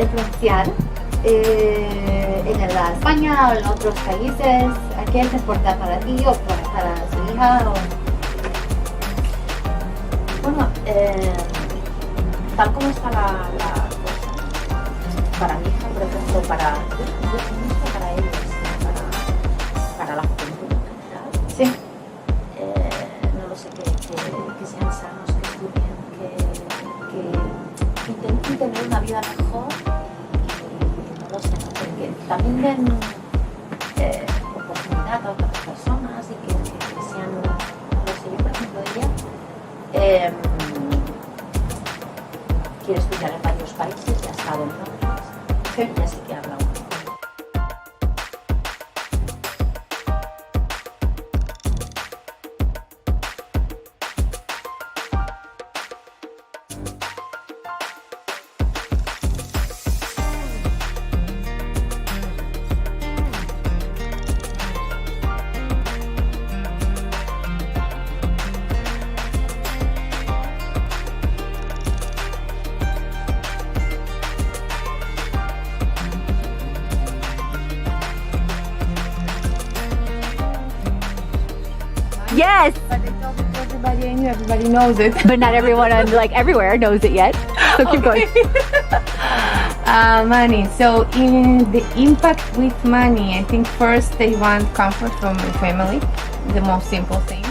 influenciar en España o en otros países? ¿A qué es importante para ti o para su hija? Bueno, tal como está la cosa, para mi hija, por ejemplo, para ellos, para la juventud en general, Sí. no lo sé, que sean sanos, que estudien, que intenten tener una vida mejor y no lo sé, ¿no? Que también den oportunidad a otras personas y que sean, no lo sé, yo por ejemplo ella quiere estudiar en varios países, ya ha estado en Londres, Sí. y ya sí que habla un poco. Yes, But I told everybody I knew, everybody knows it. but not everyone on everywhere knows it yet. So keep going. Money. So in the impact with money, I think first they want comfort from the family, the most simple thing.